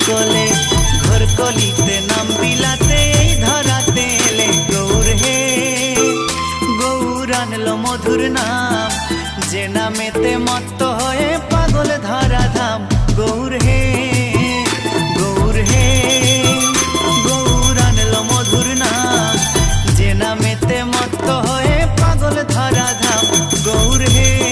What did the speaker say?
कोले घोर कलिते नाम বিলাতে এই ধরাতে এলে গৌর হে গৌর আনলো মধুর নাম যে নামেতে মত্ত হয়ে পাগল ধরা ধাম গৌর হে গৌর হে গৌর আনলো মধুর নাম যে নামেতে মত্ত হয়ে পাগল ধরা ধাম গৌর হে।